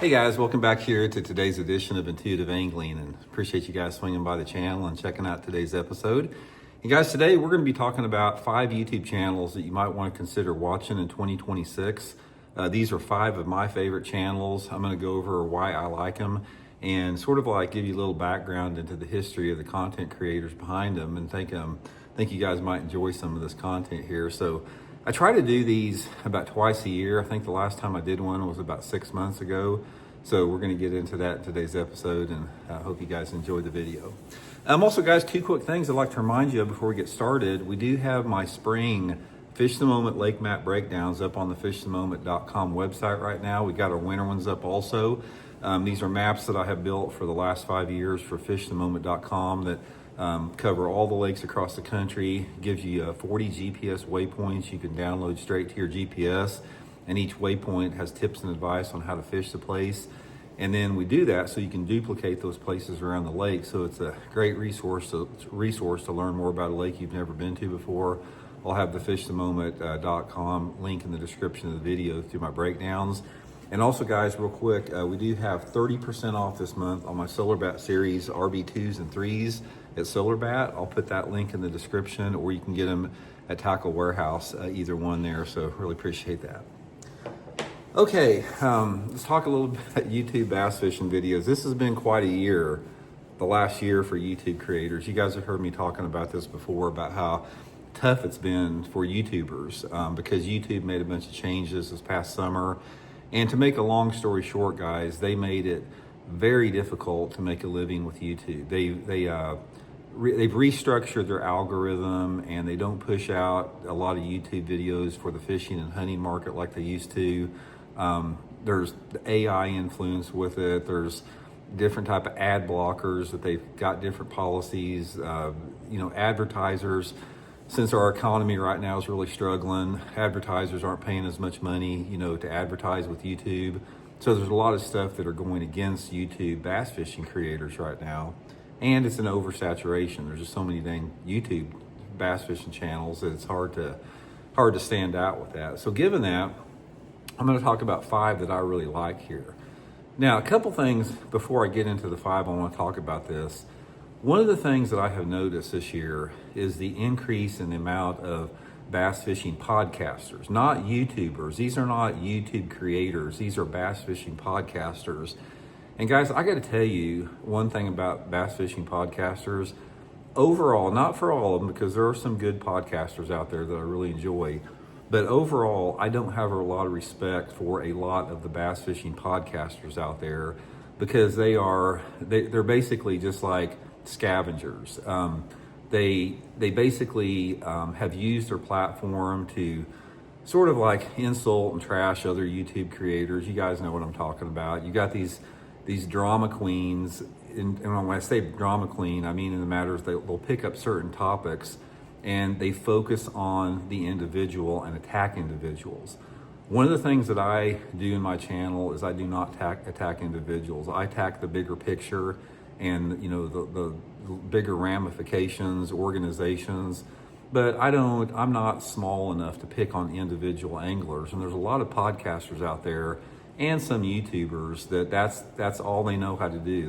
Hey guys, welcome back here to today's edition of Intuitive Angling, and appreciate you guys swinging by the channel and checking out today's episode. And guys, today we're going to be talking about 5 YouTube channels that you might want to consider watching in 2026. These are 5 of my favorite channels. I'm going to go over why I like them and sort of like give you a little background into the history of the content creators behind them, and think you guys might enjoy some of this content here. So I try to do these about twice a year. I think the last time I did one was about 6 months ago. So we're going to get into that in today's episode, and I hope you guys enjoy the video. Also, guys, 2 quick things I'd like to remind you of before we get started. We do have my spring Fish the Moment lake map breakdowns up on the fishthemoment.com website right now. We got our winter ones up also. These are maps that I have built for the last 5 years for fishthemoment.com that cover all the lakes across the country. Gives you 40 GPS waypoints you can download straight to your GPS, and each waypoint has tips and advice on how to fish the place. And then we do that so you can duplicate those places around the lake. So it's a great resource to learn more about a lake you've never been to before. I'll have the fishthemoment.com link in the description of the video through my breakdowns. And also, guys, real quick, we do have 30% off this month on my Solar Bat series RB2s and 3s at Solar Bat. I'll put that link in the description, or you can get them at Tackle Warehouse, either one there. So really appreciate that. Okay, let's talk a little bit about YouTube bass fishing videos. This has been quite a year, the last year for YouTube creators. You guys have heard me talking about this before, about how tough it's been for YouTubers because YouTube made a bunch of changes this past summer. And to make a long story short, guys, they made it very difficult to make a living with YouTube. They've restructured their algorithm, and they don't push out a lot of YouTube videos for the fishing and hunting market like they used to. There's the AI influence with it. There's different type of ad blockers that they've got different policies. Advertisers, since our economy right now is really struggling, advertisers aren't paying as much money, to advertise with YouTube. So there's a lot of stuff that are going against YouTube bass fishing creators right now. And it's an oversaturation. There's just so many dang YouTube bass fishing channels that it's hard to stand out with that. So given that, I'm going to talk about 5 that I really like here. Now, a couple things before I get into the 5 I want to talk about this. One of the things that I have noticed this year is the increase in the amount of bass fishing podcasters, not YouTubers. These are not YouTube creators. These are bass fishing podcasters. And guys, I got to tell you one thing about bass fishing podcasters. Overall, not for all of them, because there are some good podcasters out there that I really enjoy, but overall, I don't have a lot of respect for a lot of the bass fishing podcasters out there, because they're basically just like scavengers. They basically have used their platform to sort of like insult and trash other YouTube creators. You guys know what I'm talking about. You got these drama queens, and when I say drama queen, I mean in the matters they'll pick up certain topics and they focus on the individual and attack individuals. One of the things that I do in my channel is I do not attack individuals. I attack the bigger picture and the bigger ramifications, organizations. But I'm not small enough to pick on individual anglers. And there's a lot of podcasters out there and some YouTubers that's all they know how to do.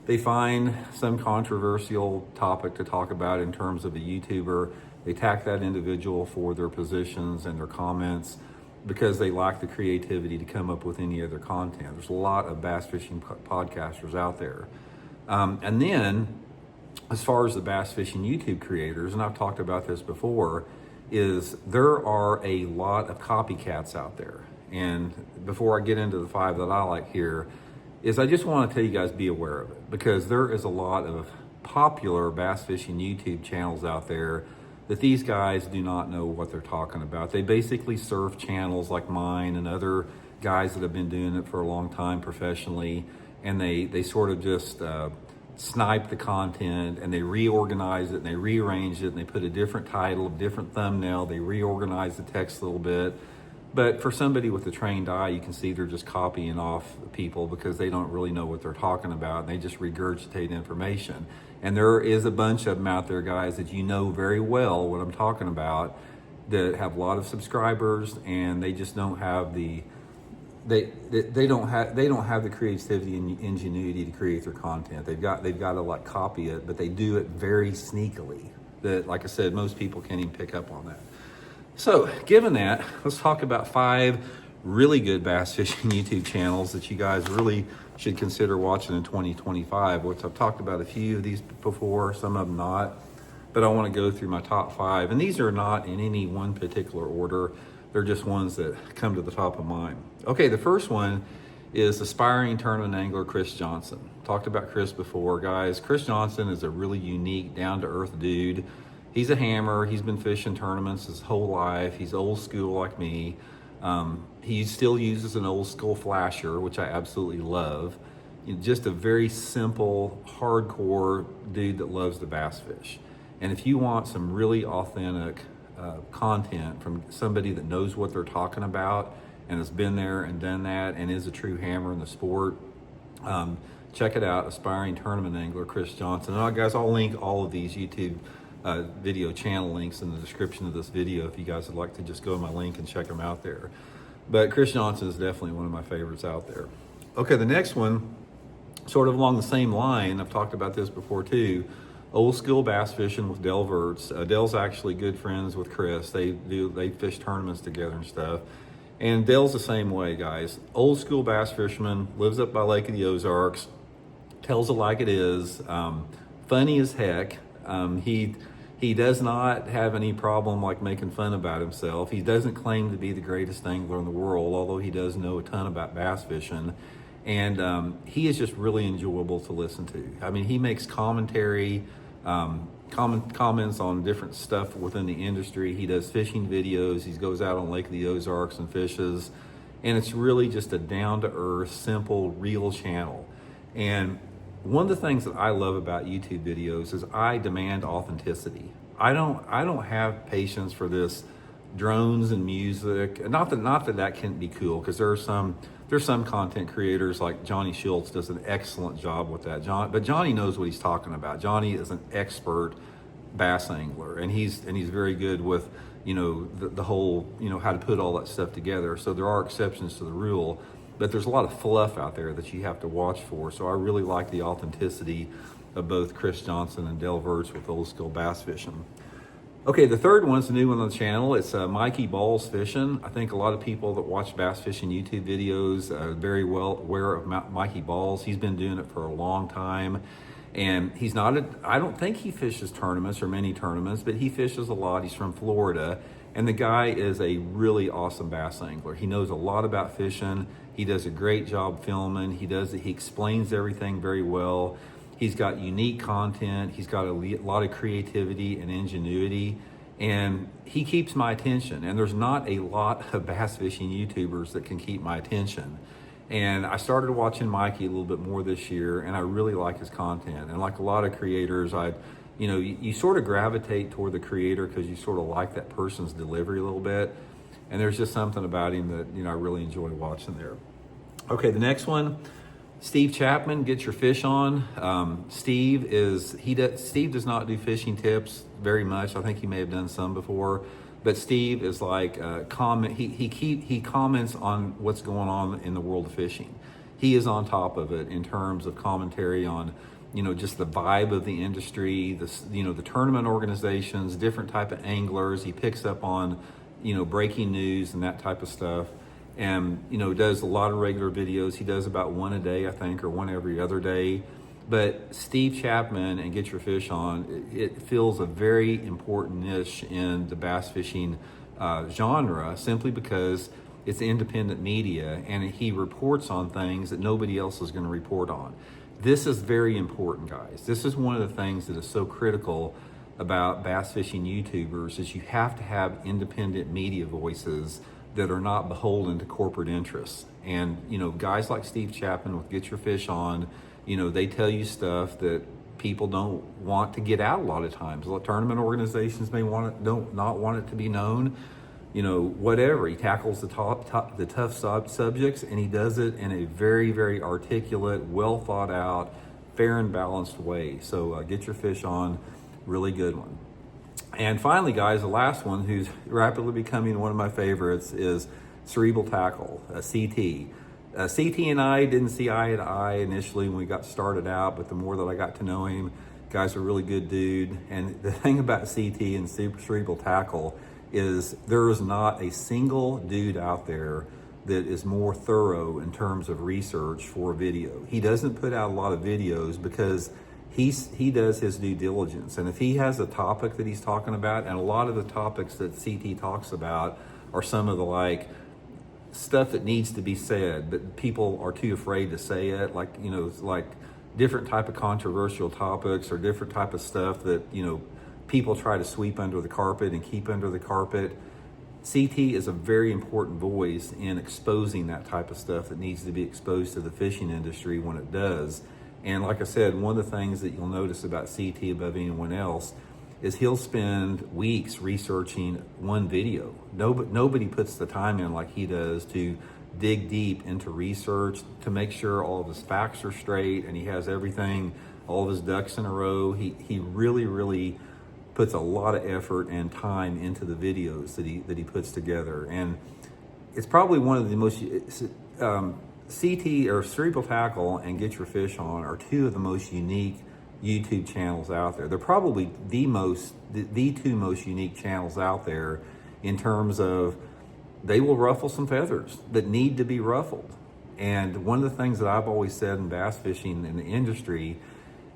They find some controversial topic to talk about in terms of a YouTuber. They attack that individual for their positions and their comments because they lack the creativity to come up with any other content. There's a lot of bass fishing podcasters out there. And then, as far as the bass fishing YouTube creators, and I've talked about this before, is there are a lot of copycats out there. And before I get into the 5 that I like here, is I just want to tell you guys, be aware of it, because there is a lot of popular bass fishing YouTube channels out there that these guys do not know what they're talking about. They basically surf channels like mine and other guys that have been doing it for a long time professionally, and they sort of just snipe the content, and they reorganize it and they rearrange it and they put a different title, a different thumbnail, they reorganize the text a little bit. But for somebody with a trained eye, you can see they're just copying off people because they don't really know what they're talking about, and they just regurgitate information. And there is a bunch of them out there, guys, that you know very well what I'm talking about, that have a lot of subscribers, and they just don't have the they don't have the creativity and ingenuity to create their content. They've got to like copy it, but they do it very sneakily. That, like I said, most people can't even pick up on that. So, given that, let's talk about 5 really good bass fishing YouTube channels that you guys really should consider watching in 2025, which I've talked about a few of these before, some of them not, but I want to go through my top 5. And these are not in any one particular order. They're just ones that come to the top of mind. Okay, the first one is aspiring tournament angler Chris Johnson. Talked about Chris before, guys. Chris Johnson is a really unique, down-to-earth dude. He's a hammer. He's been fishing tournaments his whole life. He's old school like me. He still uses an old school flasher, which I absolutely love. Just a very simple, hardcore dude that loves to bass fish. And if you want some really authentic content from somebody that knows what they're talking about and has been there and done that and is a true hammer in the sport, check it out, aspiring tournament angler Chris Johnson. And guys, I'll link all of these YouTube video channel links in the description of this video if you guys would like to just go to my link and check them out there. But Chris Johnson is definitely one of my favorites out there. Okay, the next one, sort of along the same line, I've talked about this before too, old school bass fishing with Dale Verts. Dale's actually good friends with Chris. They fish tournaments together and stuff. And Dale's the same way, guys. Old school bass fisherman, lives up by Lake of the Ozarks, tells it like it is, funny as heck. He does not have any problem like making fun about himself. He doesn't claim to be the greatest angler in the world, although he does know a ton about bass fishing. And he is just really enjoyable to listen to. I mean, he makes commentary, comments on different stuff within the industry. He does fishing videos. He goes out on Lake of the Ozarks and fishes. And it's really just a down-to-earth, simple, real channel. And one of the things that I love about YouTube videos is I demand authenticity. I don't have patience for this drones and music. Not that can't be cool, because there's some content creators like Johnny Schultz does an excellent job with that. But Johnny knows what he's talking about. Johnny is an expert bass angler, and he's very good with the whole how to put all that stuff together. So there are exceptions to the rule, but there's a lot of fluff out there that you have to watch for. So I really like the authenticity of both Chris Johnson and Dale Verts with old school bass fishing. Okay, the third one's a new one on the channel. It's Mikey Balls Fishing. I think a lot of people that watch bass fishing YouTube videos are very well aware of Mikey Balls. He's been doing it for a long time. And I don't think he fishes tournaments or many tournaments, but he fishes a lot. He's from Florida. And the guy is a really awesome bass angler. He knows a lot about fishing. He does a great job filming. He explains everything very well. He's got unique content. He's got a lot of creativity and ingenuity, and he keeps my attention. And there's not a lot of bass fishing YouTubers that can keep my attention. And I started watching Mikey a little bit more this year, and I really like his content. And like a lot of creators, you sort of gravitate toward the creator because you sort of like that person's delivery a little bit. And there's just something about him that I really enjoy watching there. Okay, the next one, Steve Chapman, Get Your Fish On. Steve does not do fishing tips very much. I think he may have done some before, but Steve is like he comments on what's going on in the world of fishing. He is on top of it in terms of commentary on just the vibe of the industry, the tournament organizations, different type of anglers. He picks up on breaking news and that type of stuff. And does a lot of regular videos. He does about one a day, I think, or one every other day. But Steve Chapman and Get Your Fish On, it fills a very important niche in the bass fishing genre, simply because it's independent media and he reports on things that nobody else is going to report on. This is very important, guys. This is one of the things that is so critical about bass fishing YouTubers, is you have to have independent media voices that are not beholden to corporate interests. And guys like Steve Chapman with Get Your Fish On, they tell you stuff that people don't want to get out a lot of times. Tournament organizations may not want it to be known. Whatever. He tackles the tough subjects, and he does it in a very, very articulate, well thought out, fair and balanced way. So Get Your Fish On, really good one. And finally, guys, the last one, who's rapidly becoming one of my favorites, is Cerebral Tackle, CT. CT and I didn't see eye to eye initially when we got started out, but the more that I got to know him, guy's a really good dude. And the thing about CT and Cerebral Tackle is there is not a single dude out there that is more thorough in terms of research for a video. He doesn't put out a lot of videos because he does his due diligence. And if he has a topic that he's talking about, and a lot of the topics that CT talks about are some of the like stuff that needs to be said, but people are too afraid to say it, like, you know, like different type of controversial topics or different type of stuff that, you know, people try to sweep under the carpet and keep under the carpet. CT is a very important voice in exposing that type of stuff that needs to be exposed to the fishing industry when it does. And like I said, one of the things that you'll notice about CT above anyone else is he'll spend weeks researching one video. Nobody puts the time in like he does to dig deep into research to make sure all of his facts are straight and he has everything, all of his ducks in a row. He really puts a lot of effort and time into the videos that he puts together. And it's probably one of the most, CT or Cerebral Tackle and Get Your Fish On are two of the most unique YouTube channels out there. They're probably the two most unique channels out there in terms of they will ruffle some feathers that need to be ruffled. And one of the things that I've always said in bass fishing in the industry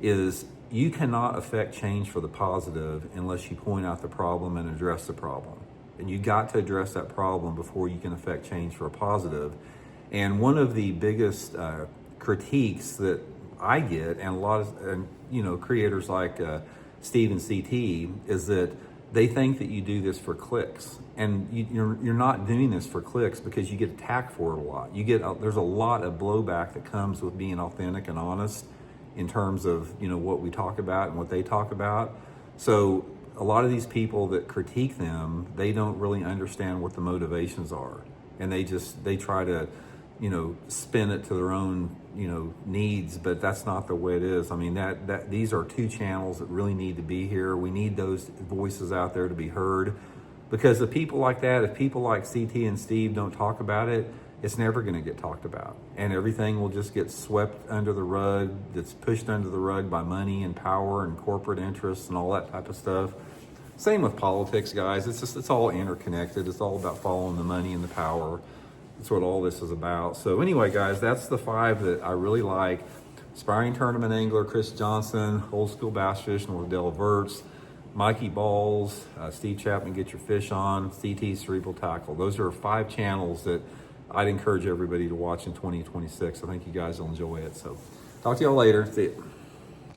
is you cannot affect change for the positive unless you point out the problem and address the problem. And you got to address that problem before you can affect change for a positive. And one of the biggest critiques that I get, and a lot of creators like Steve and CT, is that they think that you do this for clicks, and you're not doing this for clicks because you get attacked for it a lot. There's a lot of blowback that comes with being authentic and honest in terms of what we talk about and what they talk about. So a lot of these people that critique them, they don't really understand what the motivations are, and they try to spin it to their own needs, but that's not the way it is. I mean, that these are two channels that really need to be here. We need those voices out there to be heard, because if people like that, if people like CT and Steve don't talk about it, it's never going to get talked about, and everything will just get swept under the rug. That's pushed under the rug by money and power and corporate interests and all that type of stuff. Same with politics, guys. It's all interconnected. It's all about following the money and the power. That's what all this is about. So anyway, guys, that's the 5 that I really like. Aspiring tournament angler Chris Johnson, old school bass fishing with Dale Verts, Mikey Balls, Steve Chapman, Get Your Fish On, CT Cerebral Tackle. Those are 5 channels that I'd encourage everybody to watch in 2026. I think you guys will enjoy it. So talk to y'all later. See you.